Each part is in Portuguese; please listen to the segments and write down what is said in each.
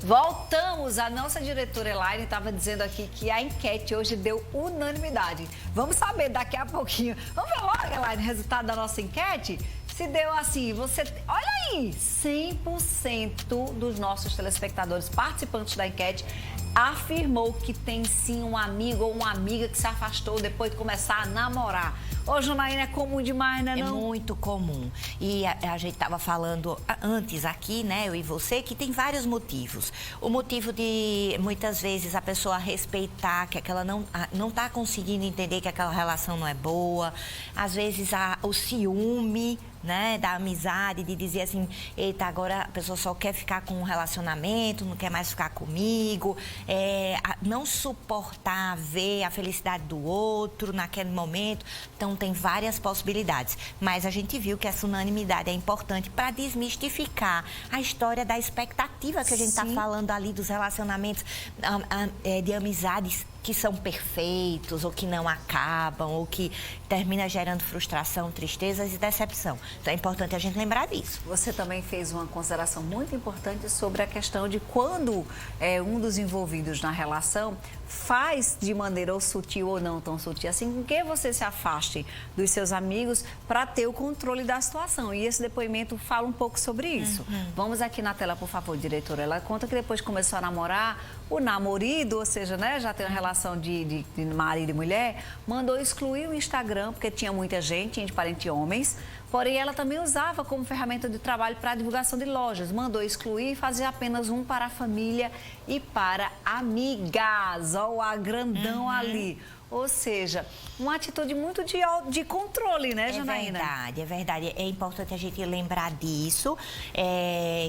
Voltamos, a nossa diretora Elaine estava dizendo aqui que a enquete hoje deu unanimidade. Vamos saber daqui a pouquinho. Vamos ver logo, Elaine, o resultado da nossa enquete? Se deu assim, você... Olha aí, 100% dos nossos telespectadores participantes da enquete afirmou que tem sim um amigo ou uma amiga que se afastou depois de começar a namorar. Ô, Janaína, é comum demais, né? Não? É muito comum. E a gente estava falando antes aqui, né, eu e você, que tem vários motivos. O motivo de, muitas vezes, a pessoa respeitar que aquela não está conseguindo entender que aquela relação não é boa. Às vezes, o ciúme, né, da amizade, de dizer assim, eita, agora a pessoa só quer ficar com um relacionamento, não quer mais ficar comigo, não suportar ver a felicidade do outro naquele momento. Então, tem várias possibilidades. Mas a gente viu que essa unanimidade é importante para desmistificar a história da expectativa que a gente está falando ali dos relacionamentos de amizades que são perfeitos, ou que não acabam, ou que termina gerando frustração, tristezas e decepção. Então, é importante a gente lembrar disso. Você também fez uma consideração muito importante sobre a questão de quando um dos envolvidos na relação faz de maneira ou sutil ou não tão sutil, assim, com que você se afaste dos seus amigos para ter o controle da situação. E esse depoimento fala um pouco sobre isso. Vamos aqui na tela, por favor, diretora. Ela conta que depois começou a namorar, o namorado, ou seja, né, já tem uma relação de marido e mulher, mandou excluir o Instagram, porque tinha muita gente, tinha de parente homens, porém ela também usava como ferramenta de trabalho para a divulgação de lojas. Mandou excluir e fazer apenas um para a família e para amigas. Olha o agrandão ali. Ou seja, uma atitude muito de controle, né, Janaína? É verdade. É importante a gente lembrar disso,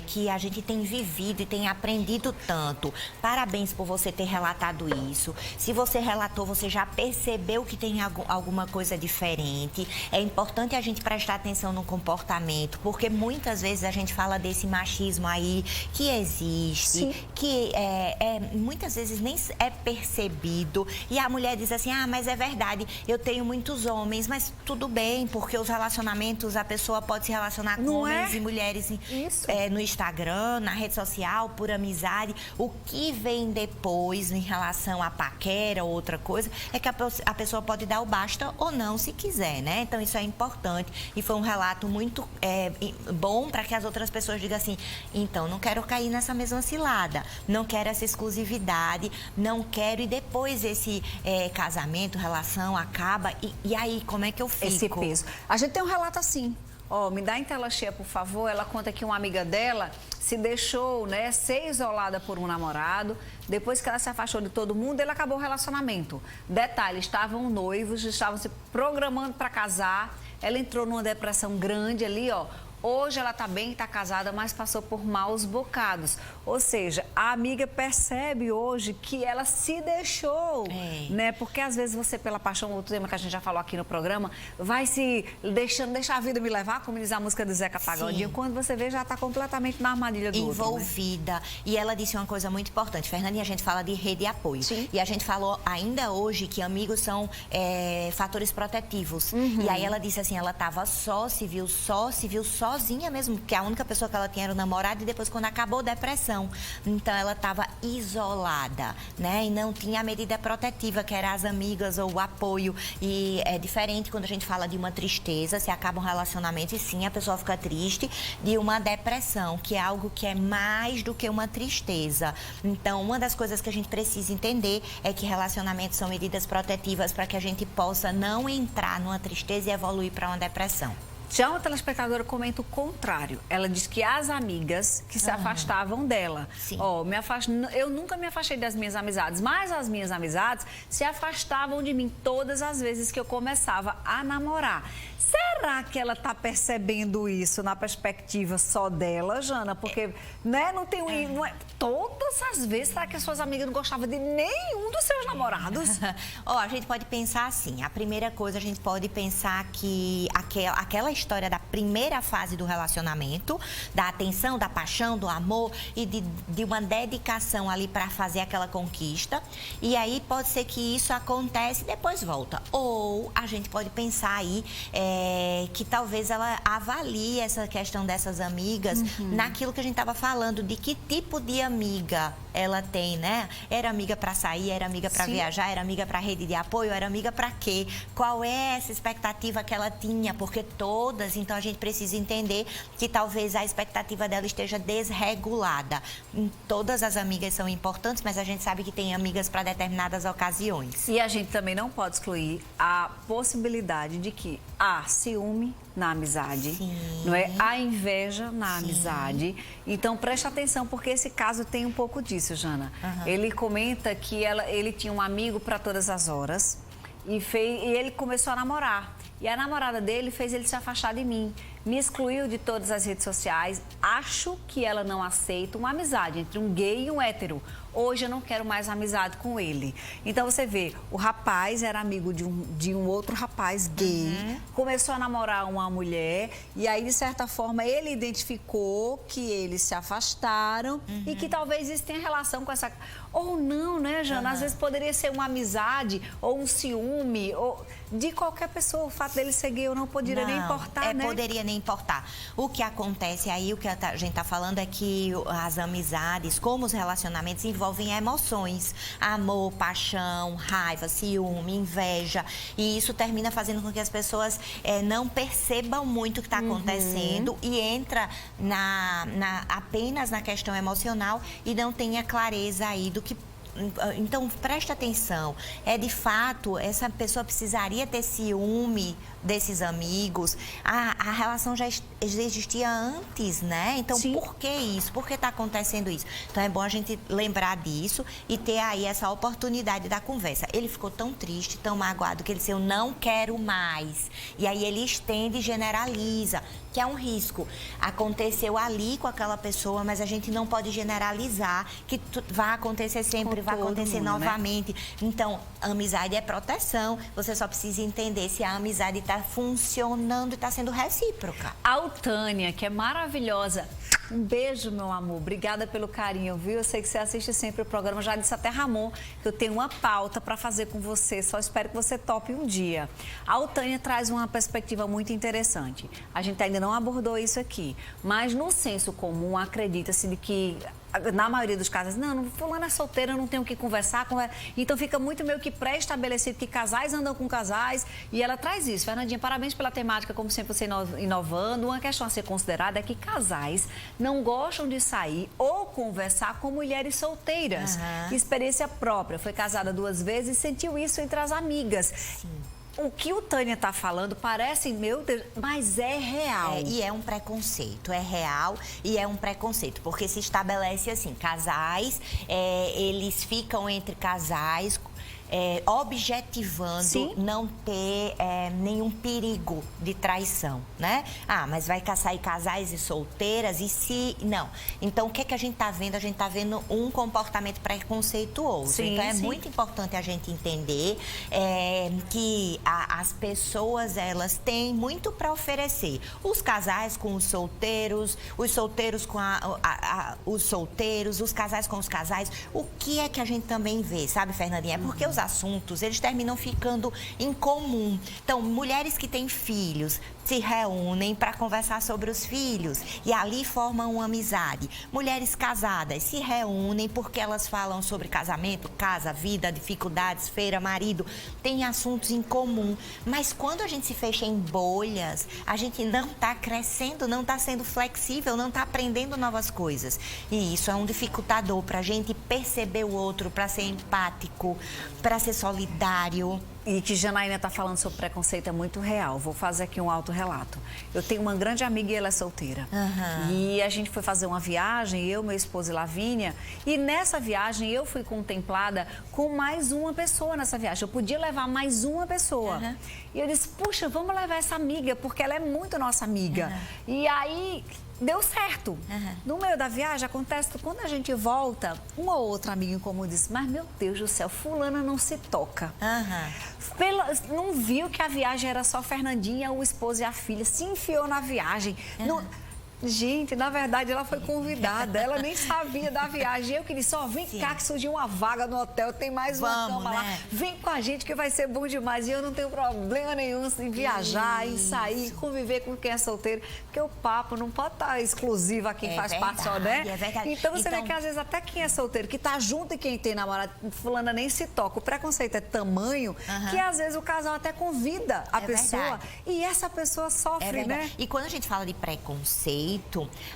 que a gente tem vivido e tem aprendido tanto. Parabéns por você ter relatado isso. Se você relatou, você já percebeu que tem alguma coisa diferente. É importante a gente prestar atenção no comportamento, porque muitas vezes a gente fala desse machismo aí que existe, que muitas vezes nem é percebido. E a mulher diz assim, mas é verdade, eu tenho muitos homens, mas tudo bem, porque os relacionamentos, a pessoa pode se relacionar com homens e mulheres no Instagram, na rede social, por amizade. O que vem depois em relação a paquera ou outra coisa, é que a pessoa pode dar o basta ou não, se quiser, né? Então, isso é importante. E foi um relato muito bom para que as outras pessoas digam assim, então, não quero cair nessa mesma cilada, não quero essa exclusividade, não quero, e depois esse casamento, relação acaba, e aí, como é que eu fico? Esse peso. A gente tem um relato assim, me dá em tela cheia, por favor. Ela conta que uma amiga dela se deixou, né, ser isolada por um namorado. Depois que ela se afastou de todo mundo, ele acabou o relacionamento. Detalhe, estavam noivos, estavam se programando para casar. Ela entrou numa depressão grande ali, Hoje ela está bem, está casada, mas passou por maus bocados. Ou seja, a amiga percebe hoje que ela se deixou, né? Porque às vezes você, pela paixão, outro tema que a gente já falou aqui no programa, vai se deixar a vida me levar, como diz a música do Zeca Pagodinho. Quando você vê, já está completamente na armadilha do envolvida. Outro, né? E ela disse uma coisa muito importante, Fernandinha, a gente fala de rede de apoio. E a gente falou ainda hoje que amigos são fatores protetivos. E aí ela disse assim, ela estava se viu sozinha mesmo, porque a única pessoa que ela tinha era o namorado, e depois, quando acabou, depressão. Então, ela estava isolada, né? E não tinha a medida protetiva, que era as amigas ou o apoio. E é diferente quando a gente fala de uma tristeza, se acaba um relacionamento, e sim, a pessoa fica triste, de uma depressão, que é algo que é mais do que uma tristeza. Então, uma das coisas que a gente precisa entender é que relacionamentos são medidas protetivas para que a gente possa não entrar numa tristeza e evoluir para uma depressão. Já uma telespectadora comenta o contrário. Ela diz que as amigas que se afastavam dela. Eu nunca me afastei das minhas amizades, mas as minhas amizades se afastavam de mim todas as vezes que eu começava a namorar. Será que ela está percebendo isso na perspectiva só dela, Jana? Porque, né, não tem todas as vezes, será que as suas amigas não gostavam de nenhum dos seus namorados? A gente pode pensar assim, a primeira coisa, a gente pode pensar que aquela história da primeira fase do relacionamento, da atenção, da paixão, do amor e de uma dedicação ali para fazer aquela conquista. E aí pode ser que isso acontece e depois volta. Ou a gente pode pensar aí que talvez ela avalie essa questão dessas amigas naquilo que a gente estava falando, de que tipo de amiga ela tem, né? Era amiga para sair, era amiga para viajar, era amiga para rede de apoio, era amiga para quê? Qual é essa expectativa que ela tinha? Porque todas, então a gente precisa entender que talvez a expectativa dela esteja desregulada. Todas as amigas são importantes, mas a gente sabe que tem amigas para determinadas ocasiões. E a gente também não pode excluir a possibilidade de que há ciúme na amizade, Sim. não é? A inveja na amizade. Então, preste atenção, porque esse caso tem um pouco disso, Jana. Ele comenta que ele tinha um amigo para todas as horas e ele começou a namorar. E a namorada dele fez ele se afastar de mim. Me excluiu de todas as redes sociais. Acho que ela não aceita uma amizade entre um gay e um hétero. Hoje eu não quero mais amizade com ele. Então você vê, o rapaz era amigo de um outro rapaz gay, começou a namorar uma mulher e aí, de certa forma, ele identificou que eles se afastaram e que talvez isso tenha relação com essa... Ou não, né, Jana? Às vezes poderia ser uma amizade ou um ciúme ou de qualquer pessoa. O fato dele ser gay ou não poderia nem importar, né? Poderia nem importar. O que acontece aí, o que a gente está falando é que as amizades, como os relacionamentos, envolvem emoções. Amor, paixão, raiva, ciúme, inveja. E isso termina fazendo com que as pessoas não percebam muito o que está acontecendo e entra apenas na questão emocional e não tenha clareza aí do que... Então, preste atenção. De fato, essa pessoa precisaria ter ciúme desses amigos. A relação já existia antes, né? Então, por que isso? Por que está acontecendo isso? Então, é bom a gente lembrar disso e ter aí essa oportunidade da conversa. Ele ficou tão triste, tão magoado, que ele disse, eu não quero mais. E aí ele estende e generaliza, que é um risco. Aconteceu ali com aquela pessoa, mas a gente não pode generalizar que vai acontecer sempre, vai acontecer novamente. Né? Então, amizade é proteção. Você só precisa entender se a amizade está funcionando e está sendo recíproca. A Tânia, que é maravilhosa. Um beijo, meu amor. Obrigada pelo carinho, viu? Eu sei que você assiste sempre o programa. Já disse até Ramon que eu tenho uma pauta para fazer com você. Só espero que você tope um dia. A Tânia traz uma perspectiva muito interessante. A gente ainda não abordou isso aqui, mas no senso comum acredita-se de que na maioria dos casos, não, fulano é solteira, eu não tenho o que conversar. Então fica muito meio que pré-estabelecido que casais andam com casais e ela traz isso. Fernandinha, parabéns pela temática, como sempre você inovando. Uma questão a ser considerada é que casais não gostam de sair ou conversar com mulheres solteiras. Experiência própria, foi casada 2 vezes e sentiu isso entre as amigas. Sim. O que o Tânia está falando parece, meu Deus, mas é real. E é um preconceito, é real e é um preconceito, porque se estabelece assim, casais, eles ficam entre casais, objetivando não ter nenhum perigo de traição, né? Mas vai sair casais e solteiras e se... Não. Então, o que a gente está vendo? A gente está vendo um comportamento preconceituoso. Então, é muito importante a gente entender que as pessoas, elas têm muito para oferecer. Os casais com os solteiros com os solteiros, os casais com os casais. O que é que a gente também vê, sabe, Fernandinha? É porque os assuntos, eles terminam ficando em comum. Então, mulheres que têm filhos se reúnem para conversar sobre os filhos e ali formam uma amizade. Mulheres casadas se reúnem porque elas falam sobre casamento, casa, vida, dificuldades, feira, marido, tem assuntos em comum. Mas quando a gente se fecha em bolhas, a gente não está crescendo, não está sendo flexível, não está aprendendo novas coisas. E isso é um dificultador para a gente perceber o outro, para ser empático, para ser solidário. E que Janaína está falando sobre preconceito é muito real. Vou fazer aqui um autorrelato. Eu tenho uma grande amiga e ela é solteira. E a gente foi fazer uma viagem, eu, meu esposo e Lavínia. E nessa viagem eu fui contemplada com mais uma pessoa nessa viagem. Eu podia levar mais uma pessoa. E eu disse, puxa, vamos levar essa amiga, porque ela é muito nossa amiga. E aí... deu certo. No meio da viagem, acontece que quando a gente volta, um ou outro amigo em comum disse, mas meu Deus do céu, fulana não se toca. Não viu que a viagem era só Fernandinha, o esposo e a filha, se enfiou na viagem. Gente, na verdade, ela foi convidada, ela nem sabia da viagem. Eu que disse, vem cá que surgiu uma vaga no hotel, tem mais uma cama lá. Vem com a gente que vai ser bom demais. E eu não tenho problema nenhum em viajar, em sair, conviver com quem é solteiro. Porque o papo não pode estar exclusivo a quem faz parte só, né? É verdade. Então você vê que às vezes até quem é solteiro, que tá junto e quem tem namorado, fulana nem se toca. O preconceito é tamanho que às vezes o casal até convida a pessoa e essa pessoa sofre, né? E quando a gente fala de preconceito,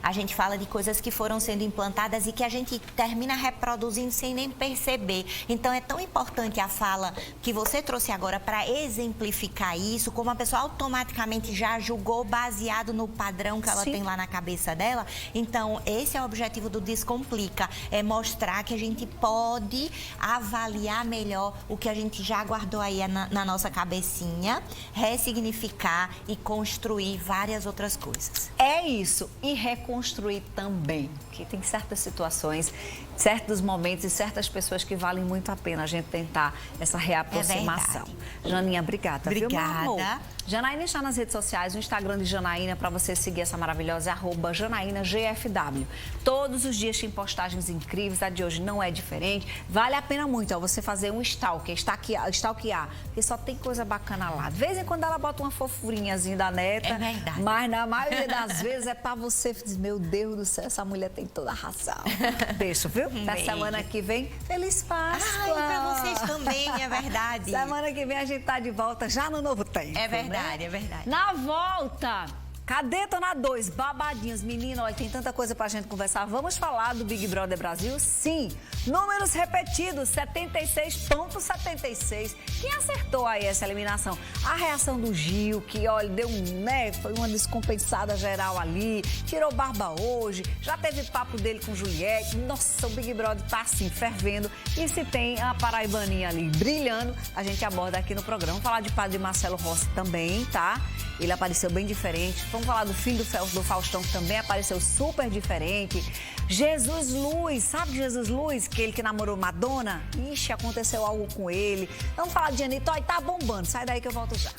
a gente fala de coisas que foram sendo implantadas e que a gente termina reproduzindo sem nem perceber. Então, é tão importante a fala que você trouxe agora para exemplificar isso, como a pessoa automaticamente já julgou baseado no padrão que ela tem lá na cabeça dela. Então, esse é o objetivo do Descomplica, é mostrar que a gente pode avaliar melhor o que a gente já guardou aí na nossa cabecinha, ressignificar e construir várias outras coisas. É isso. E reconstruir também, que tem certas situações, certos momentos e certas pessoas que valem muito a pena a gente tentar essa reaproximação. Janinha, obrigada. Viu, meu amor? Janaína está nas redes sociais, o Instagram de Janaína, para você seguir essa maravilhosa, é @JanaínaGFW. Todos os dias tem postagens incríveis, a de hoje não é diferente. Vale a pena muito, você fazer um stalkear, porque só tem coisa bacana lá. De vez em quando ela bota uma fofurinhazinha da neta, mas na maioria das vezes é para você dizer, meu Deus do céu, essa mulher tem toda a razão. Beijo, viu? Até semana que vem, feliz Páscoa! E para vocês também, é verdade. Semana que vem a gente tá de volta já no novo tempo. É verdade, né? É verdade. Na volta, Cadê Tona 2? Babadinhos. Menina, olha, tem tanta coisa pra gente conversar. Vamos falar do Big Brother Brasil? Sim. Números repetidos, 76,76. Quem acertou aí essa eliminação? A reação do Gil, que, olha, deu foi uma descompensada geral ali. Tirou barba hoje. Já teve papo dele com Juliette. Nossa, o Big Brother tá assim, fervendo. E se tem a paraibaninha ali brilhando, a gente aborda aqui no programa. Vamos falar de Padre Marcelo Rossi também, tá? Ele apareceu bem diferente. Vamos falar do filho do Faustão, que também apareceu super diferente. Jesus Luiz, sabe Jesus Luiz? Aquele que namorou Madonna? Ixi, aconteceu algo com ele. Vamos falar de Anitta. Olha, tá bombando. Sai daí que eu volto já.